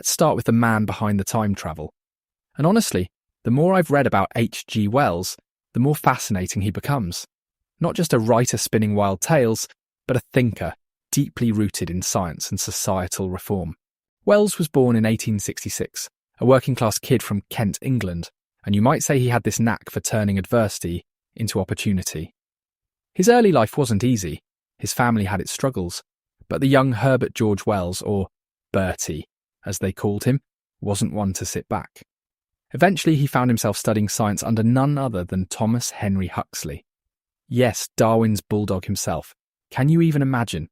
let's start with the man behind the time travel. And honestly, the more I've read about H.G. Wells, the more fascinating he becomes. Not just a writer spinning wild tales, but a thinker deeply rooted in science and societal reform. Wells was born in 1866, a working-class kid from Kent, England, and you might say he had this knack for turning adversity into opportunity. His early life wasn't easy. His family had its struggles, but the young Herbert George Wells, or Bertie, as they called him, wasn't one to sit back. Eventually, he found himself studying science under none other than Thomas Henry Huxley. Yes, Darwin's bulldog himself. Can you even imagine?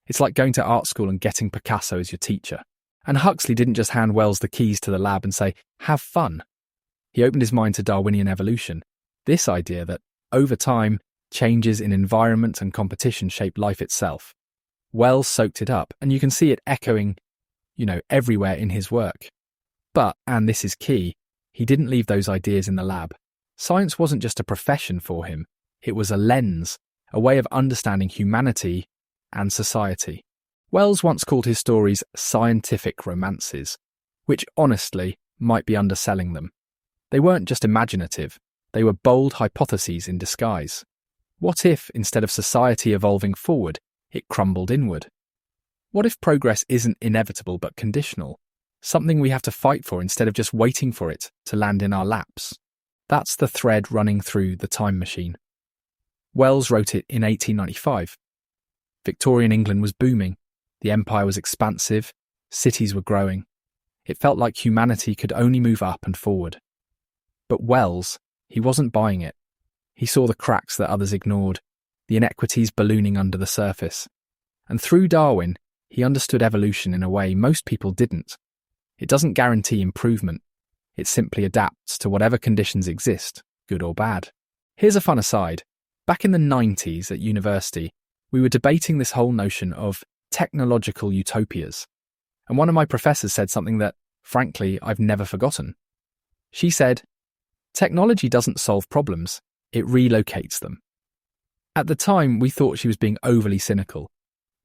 It's like going to art school and getting Picasso as your teacher. And Huxley didn't just hand Wells the keys to the lab and say, have fun. He opened his mind to Darwinian evolution, this idea that, over time, changes in environment and competition shape life itself. Wells soaked it up, and you can see it echoing, everywhere in his work. But, and this is key, he didn't leave those ideas in the lab. Science wasn't just a profession for him, it was a lens, a way of understanding humanity and society. Wells once called his stories scientific romances, which honestly might be underselling them. They weren't just imaginative, they were bold hypotheses in disguise. What if, instead of society evolving forward, it crumbled inward? What if progress isn't inevitable but conditional? Something we have to fight for instead of just waiting for it to land in our laps. That's the thread running through The Time Machine. Wells wrote it in 1895. Victorian England was booming. The empire was expansive. Cities were growing. It felt like humanity could only move up and forward. But Wells, he wasn't buying it. He saw the cracks that others ignored, the inequities ballooning under the surface. And through Darwin, he understood evolution in a way most people didn't. It doesn't guarantee improvement. It simply adapts to whatever conditions exist, good or bad. Here's a fun aside. Back in the 90s at university, we were debating this whole notion of technological utopias. And one of my professors said something that, frankly, I've never forgotten. She said, "Technology doesn't solve problems, it relocates them." At the time, we thought she was being overly cynical.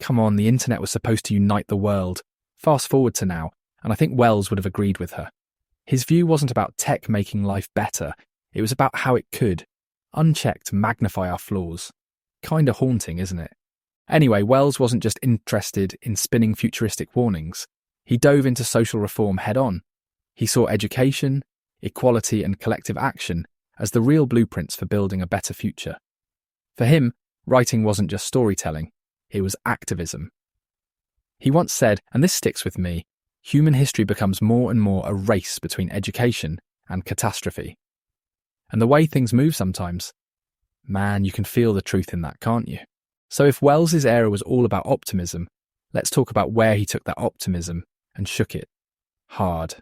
Come on, the internet was supposed to unite the world. Fast forward to now, and I think Wells would have agreed with her. His view wasn't about tech making life better, it was about how it could, unchecked, magnify our flaws. Kinda haunting, isn't it? Anyway, Wells wasn't just interested in spinning futuristic warnings. He dove into social reform head-on. He saw education, equality and collective action as the real blueprints for building a better future. For him, writing wasn't just storytelling, it was activism. He once said, and this sticks with me, human history becomes more and more a race between education and catastrophe. And the way things move sometimes, man, you can feel the truth in that, can't you? So if Wells's era was all about optimism, let's talk about where he took that optimism and shook it. Hard.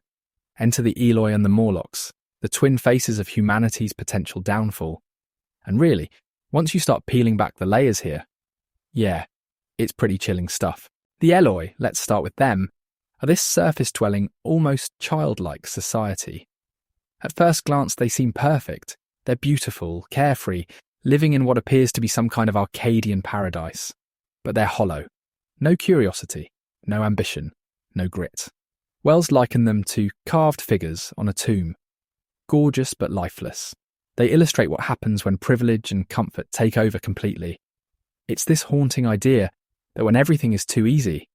Enter the Eloi and the Morlocks, the twin faces of humanity's potential downfall. And really, once you start peeling back the layers here, yeah, it's pretty chilling stuff. The Eloi, let's start with them, are this surface-dwelling, almost childlike society. At first glance, they seem perfect. They're beautiful, carefree, living in what appears to be some kind of Arcadian paradise. But they're hollow. No curiosity, no ambition, no grit. Wells likened them to carved figures on a tomb. Gorgeous but lifeless. They illustrate what happens when privilege and comfort take over completely. It's this haunting idea that when everything is too easy,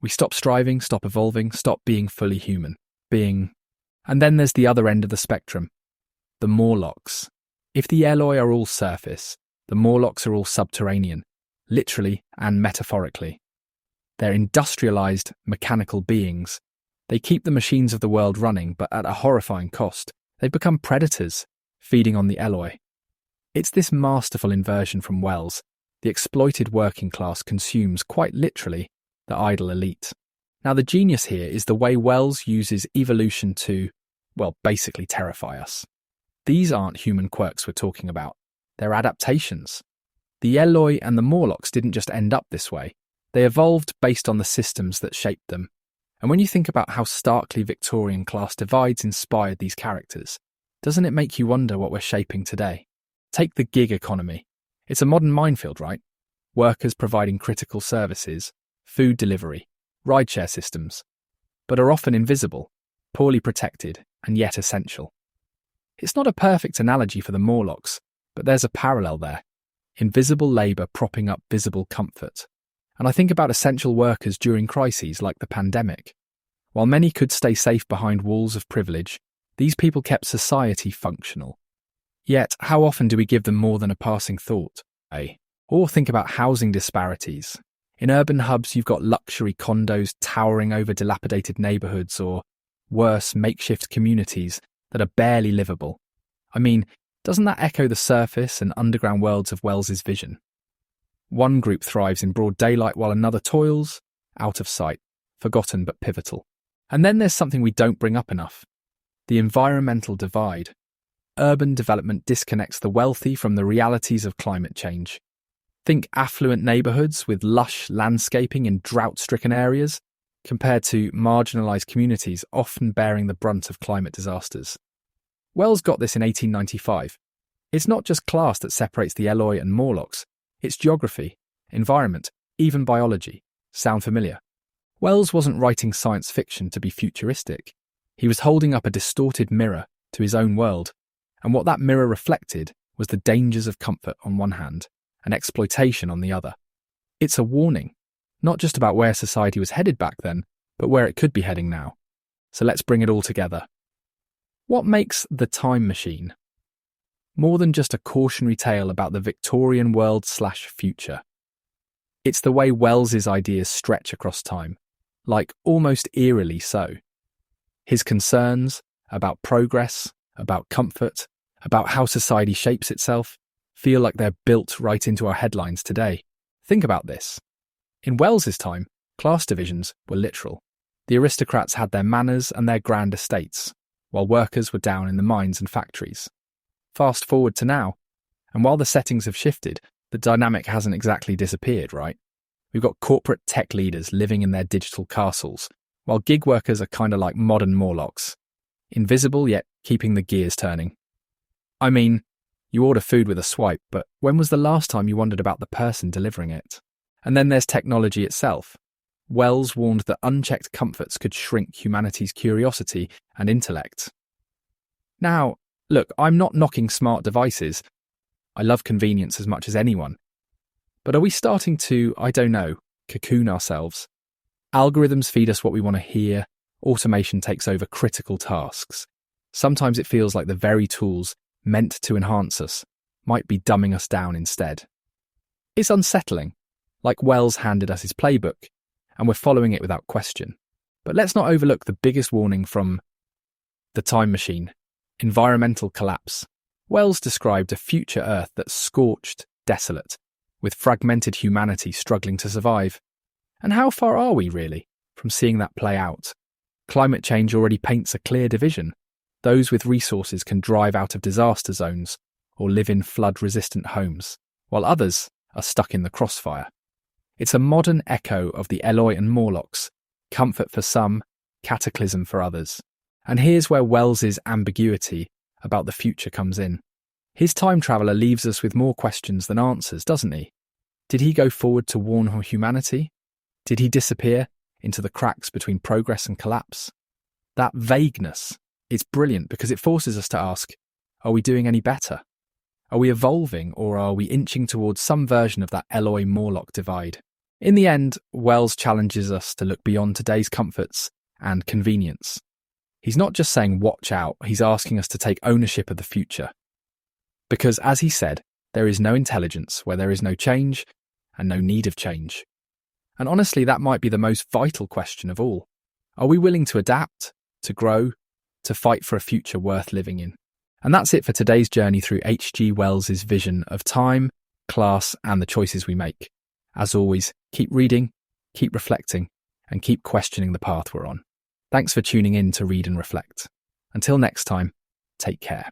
we stop striving, stop evolving, stop being fully human. And then there's the other end of the spectrum. The Morlocks. If the Eloi are all surface, the Morlocks are all subterranean, literally and metaphorically. They're industrialized, mechanical beings. They keep the machines of the world running, but at a horrifying cost. They've become predators, feeding on the Eloi. It's this masterful inversion from Wells. The exploited working class consumes, quite literally, the idle elite. Now, the genius here is the way Wells uses evolution to, basically terrify us. These aren't human quirks we're talking about. They're adaptations. The Eloi and the Morlocks didn't just end up this way. They evolved based on the systems that shaped them. And when you think about how starkly Victorian class divides inspired these characters, doesn't it make you wonder what we're shaping today? Take the gig economy. It's a modern minefield, right? Workers providing critical services, food delivery, rideshare systems. but are often invisible, poorly protected, and yet essential. It's not a perfect analogy for the Morlocks, but there's a parallel there. Invisible labour propping up visible comfort. And I think about essential workers during crises like the pandemic. While many could stay safe behind walls of privilege, these people kept society functional. Yet, how often do we give them more than a passing thought? Or think about housing disparities. In urban hubs, you've got luxury condos towering over dilapidated neighbourhoods, or worse, makeshift communities that are barely livable. I mean, doesn't that echo the surface and underground worlds of Wells's vision? One group thrives in broad daylight while another toils, out of sight, forgotten but pivotal. And then there's something we don't bring up enough: the environmental divide. Urban development disconnects the wealthy from the realities of climate change. Think affluent neighbourhoods with lush landscaping in drought-stricken areas, compared to marginalised communities often bearing the brunt of climate disasters. Wells got this in 1895. It's not just class that separates the Eloi and Morlocks, it's geography, environment, even biology. Sound familiar? Wells wasn't writing science fiction to be futuristic. He was holding up a distorted mirror to his own world, and what that mirror reflected was the dangers of comfort on one hand and exploitation on the other. It's a warning, not just about where society was headed back then, but where it could be heading now. So let's bring it all together. What makes The Time Machine more than just a cautionary tale about the Victorian world/future? It's the way Wells's ideas stretch across time, like almost eerily so. His concerns about progress, about comfort, about how society shapes itself, feel like they're built right into our headlines today. Think about this. In Wells's time, class divisions were literal. The aristocrats had their manors and their grand estates, while workers were down in the mines and factories. Fast forward to now, and while the settings have shifted, the dynamic hasn't exactly disappeared, right? We've got corporate tech leaders living in their digital castles, while gig workers are kind of like modern Morlocks. Invisible, yet keeping the gears turning. I mean, you order food with a swipe, but when was the last time you wondered about the person delivering it? And then there's technology itself. Wells warned that unchecked comforts could shrink humanity's curiosity and intellect. Now, look, I'm not knocking smart devices. I love convenience as much as anyone. But are we starting to, cocoon ourselves? Algorithms feed us what we want to hear. Automation takes over critical tasks. Sometimes it feels like the very tools meant to enhance us might be dumbing us down instead. It's unsettling, like Wells handed us his playbook, and we're following it without question. But let's not overlook the biggest warning from The Time Machine: environmental collapse. Wells described a future Earth that's scorched, desolate, with fragmented humanity struggling to survive. And how far are we, really, from seeing that play out? Climate change already paints a clear division. Those with resources can drive out of disaster zones or live in flood-resistant homes, while others are stuck in the crossfire. It's a modern echo of the Eloi and Morlocks: comfort for some, cataclysm for others. And here's where Wells's ambiguity about the future comes in. His time traveller leaves us with more questions than answers, doesn't he? Did he go forward to warn humanity? Did he disappear into the cracks between progress and collapse? That vagueness, it's brilliant because it forces us to ask, are we doing any better? Are we evolving, or are we inching towards some version of that Eloi-Morlock divide? In the end, Wells challenges us to look beyond today's comforts and convenience. He's not just saying watch out, he's asking us to take ownership of the future. Because, as he said, there is no intelligence where there is no change and no need of change. And honestly, that might be the most vital question of all. Are we willing to adapt, to grow, to fight for a future worth living in? And that's it for today's journey through H.G. Wells's vision of time, class, and the choices we make. As always, keep reading, keep reflecting, and keep questioning the path we're on. Thanks for tuning in to Read and Reflect. Until next time, take care.